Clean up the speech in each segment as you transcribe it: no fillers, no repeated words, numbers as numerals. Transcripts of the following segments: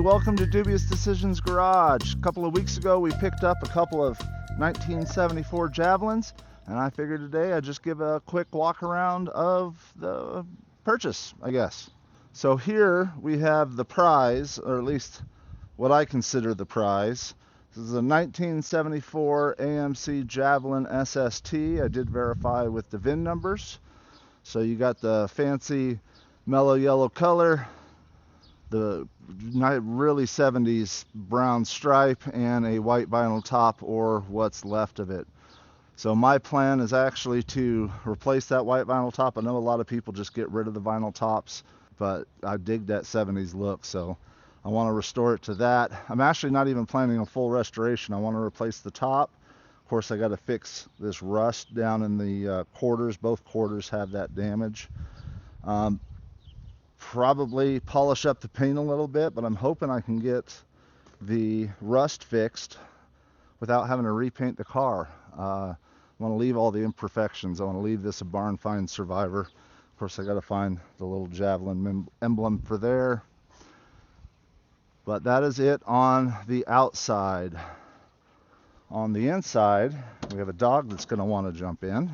welcome to Dubious Decisions Garage. A couple of weeks ago we picked up a couple of 1974 Javelins, and I figured today I'd just give a quick walk around of the purchase, I guess. So here we have the prize, or at least what I consider the prize. This is a 1974 AMC Javelin SST. I did verify with the VIN numbers. So you got the fancy mellow yellow color, the really 70s brown stripe, and a white vinyl top, or what's left of it. So my plan is actually to replace that white vinyl top. I know a lot of people just get rid of the vinyl tops, but I dig that 70s look, so I want to restore it to that. I'm actually not even planning a full restoration. I want to replace the top. Of course, I got to fix this rust down in the quarters. Both quarters have that damage. Probably polish up the paint a little bit, but I'm hoping I can get the rust fixed without having to repaint the car. I want to leave all the imperfections. I want to leave this a barn find survivor. Of course, I got to find the little Javelin emblem for there. But that is it on the outside. On the inside, we have a dog that's going to want to jump in.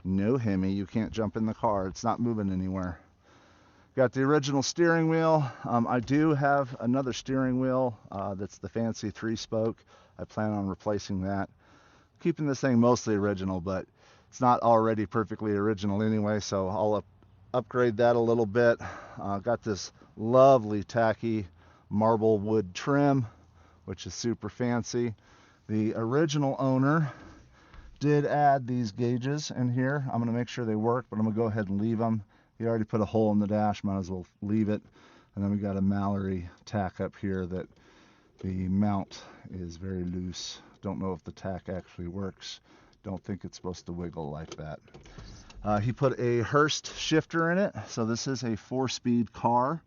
No, Hemi, you can't jump in the car. It's not moving anywhere. Got the original steering wheel. I do have another steering wheel that's the fancy 3-spoke. I plan on replacing that. Keeping this thing mostly original, but it's not already perfectly original anyway, so I'll upgrade that a little bit. Got this lovely tacky marble wood trim, which is super fancy. The original owner did add these gauges in here. I'm going to make sure they work, but I'm going to go ahead and leave them. He already put a hole in the dash, might as well leave it. And then we got a Mallory tack up here that the mount is very loose. Don't know if the tack actually works. Don't think it's supposed to wiggle like that. He put a Hurst shifter in it, so this is a 4-speed car.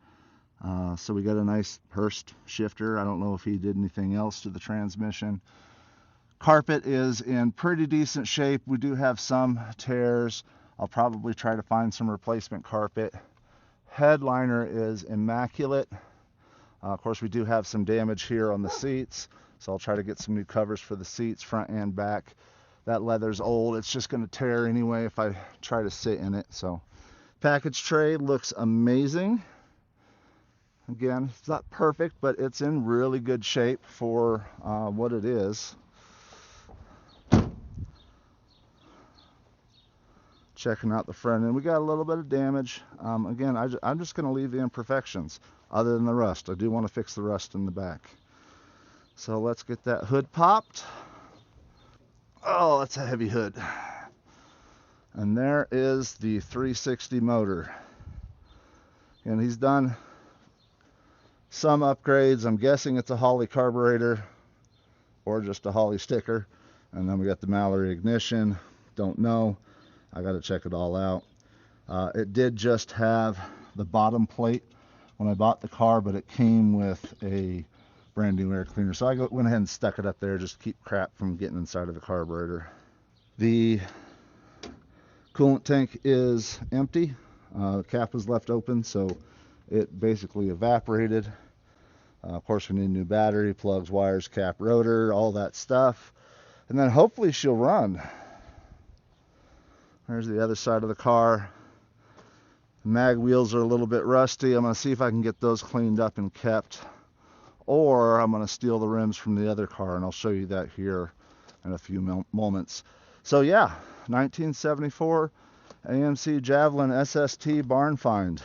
So we got a nice Hurst shifter. I don't know if he did anything else to the transmission. Carpet is in pretty decent shape. We do have some tears. I'll probably try to find some replacement carpet. Headliner is immaculate. Of course, we do have some damage here on the seats, so I'll try to get some new covers for the seats, front and back. That leather's old. It's just going to tear anyway if I try to sit in it. So, package tray looks amazing. Again, it's not perfect, but it's in really good shape for what it is. Checking out the front end, we got a little bit of damage. Again, I'm just going to leave the imperfections other than the rust. I do want to fix the rust in the back. So let's get that hood popped. Oh, that's a heavy hood. And there is the 360 motor. And he's done some upgrades. I'm guessing it's a Holley carburetor or just a Holley sticker. And then we got the Mallory ignition. Don't know. I got to check it all out. It did just have the bottom plate when I bought the car, but it came with a brand new air cleaner. So I went ahead and stuck it up there just to keep crap from getting inside of the carburetor. The coolant tank is empty. The cap was left open, so it basically evaporated. Of course, we need a new battery, plugs, wires, cap, rotor, all that stuff. And then hopefully she'll run. There's the other side of the car. The mag wheels are a little bit rusty. I'm going to see if I can get those cleaned up and kept. Or I'm going to steal the rims from the other car, and I'll show you that here in a few moments. So yeah, 1974 AMC Javelin SST barn find.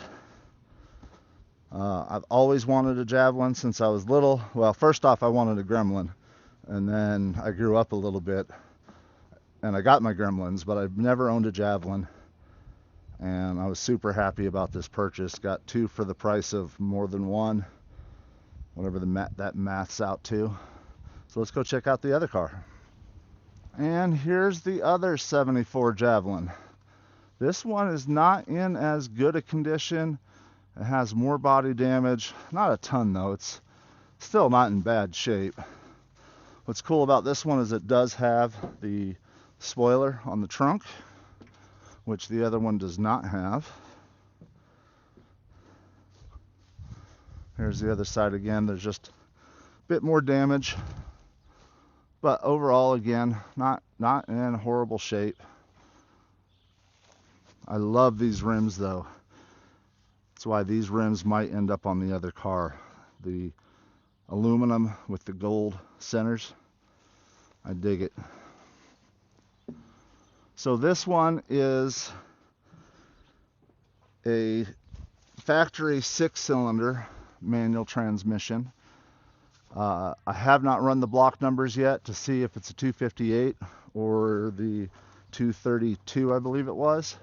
I've always wanted a Javelin since I was little. Well, first off, I wanted a Gremlin. And then I grew up a little bit. And I got my Gremlins, but I've never owned a Javelin. And I was super happy about this purchase. Got two for the price of more than one. Whatever that math's out to. So let's go check out the other car. And here's the other 74 Javelin. This one is not in as good a condition. It has more body damage. Not a ton though. It's still not in bad shape. What's cool about this one is it does have the spoiler on the trunk, which the other one does not have. Here's the other side again. There's just a bit more damage, but overall, again, not in horrible shape. I love these rims though. That's why these rims might end up on the other car. The aluminum with the gold centers. I dig it. So this one is a factory 6-cylinder manual transmission. I have not run the block numbers yet to see if it's a 258 or the 232, I believe it was.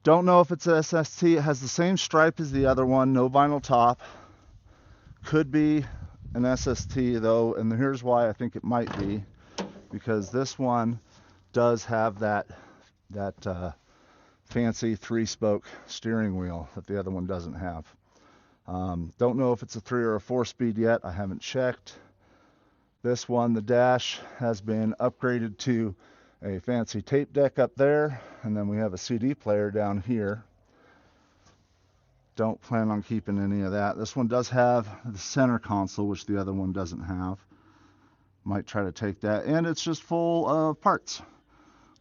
Don't know if it's a SST. It has the same stripe as the other one, no vinyl top. Could be an SST though, and here's why I think it might be, because this one does have that fancy 3-spoke steering wheel that the other one doesn't have. Don't know if it's a 3 or a 4-speed yet. I haven't checked. This one, the dash has been upgraded to a fancy tape deck up there, and then we have a CD player down here. Don't plan on keeping any of that. This one does have the center console, which the other one doesn't have. Might try to take that, and it's just full of parts.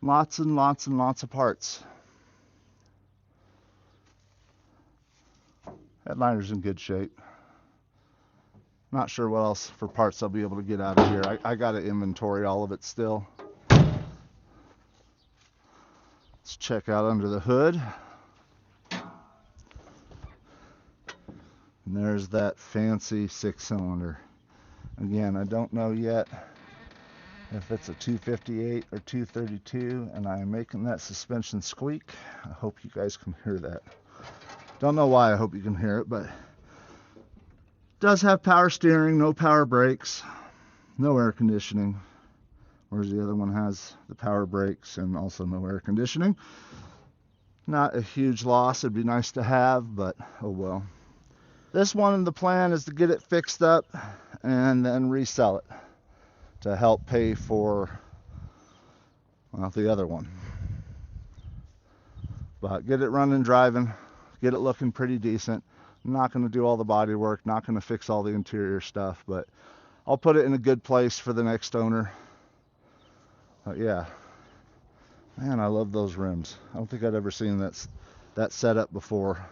Lots and lots and lots of parts. Headliner's in good shape. Not sure what else for parts I'll be able to get out of here. I got to inventory all of it still. Let's check out under the hood. And there's that fancy 6-cylinder. Again, I don't know yet if it's a 258 or 232, and I am making that suspension squeak. I hope you guys can hear that. Don't know why I hope you can hear it, but it does have power steering, no power brakes, no air conditioning. Whereas the other one has the power brakes and also no air conditioning. Not a huge loss. It'd be nice to have, but oh well. This one, the plan is to get it fixed up and then resell it to help pay for, well, the other one. But get it running, driving, get it looking pretty decent. I'm not going to do all the body work, not going to fix all the interior stuff, but I'll put it in a good place for the next owner. But yeah, man, I love those rims. I don't think I'd ever seen that setup before.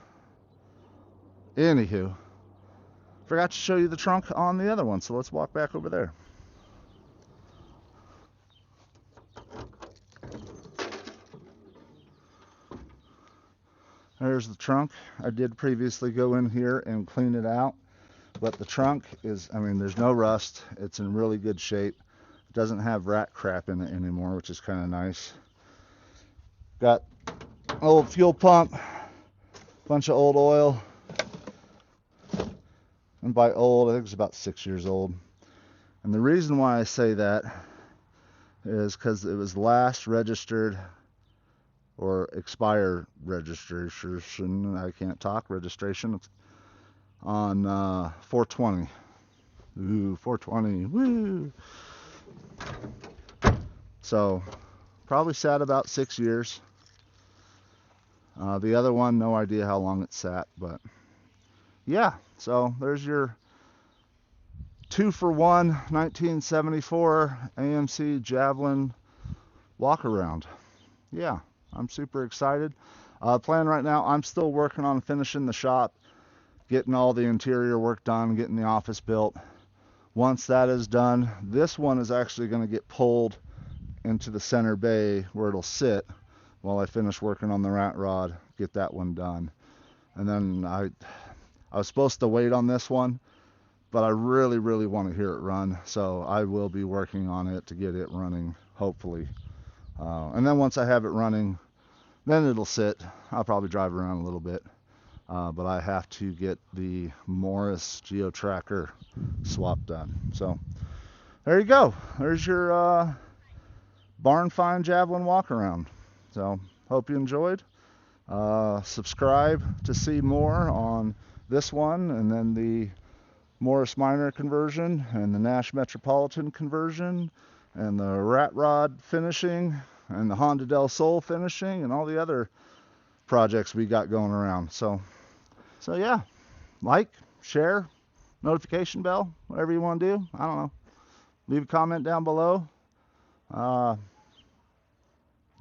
Anywho, forgot to show you the trunk on the other one, so let's walk back over there. There's the trunk. I did previously go in here and clean it out, but the trunk is, I mean, there's no rust. It's in really good shape. It doesn't have rat crap in it anymore, which is kind of nice. Got an old fuel pump, bunch of old oil. And by old, I think it's about 6 years old. And the reason why I say that is because it was last registered or expire registration, I can't talk, registration, on 420. Ooh, 420, woo! So, probably sat about 6 years. The other one, no idea how long it sat, but yeah, so there's your 2-for-1 1974 AMC Javelin walk around. Yeah, I'm super excited. Plan right now, I'm still working on finishing the shop, getting all the interior work done, getting the office built. Once that is done, this one is actually going to get pulled into the center bay where it'll sit while I finish working on the rat rod, get that one done. And then I was supposed to wait on this one, but I really, really want to hear it run, so I will be working on it to get it running, hopefully. And then once I have it running, then it'll sit. I'll probably drive around a little bit, but I have to get the Morris Geo Tracker swap done. So there you go. There's your barn find Javelin walk around. So hope you enjoyed. Subscribe to see more on this one, and then the Morris Minor conversion, and the Nash Metropolitan conversion, and the Rat Rod finishing, and the Honda Del Sol finishing, and all the other projects we got going around. So yeah, like, share, notification bell, whatever you want to do. I don't know. Leave a comment down below. Do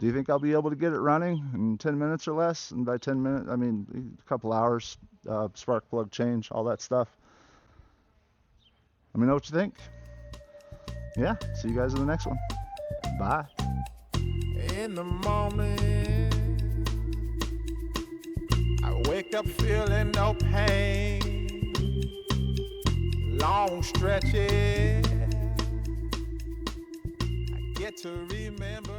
you think I'll be able to get it running in 10 minutes or less? And by 10 minutes, I mean a couple hours, spark plug change, all that stuff. Let me know what you think. Yeah, see you guys in the next one. Bye. In the morning, I wake up feeling no pain. Long stretches, I get to remember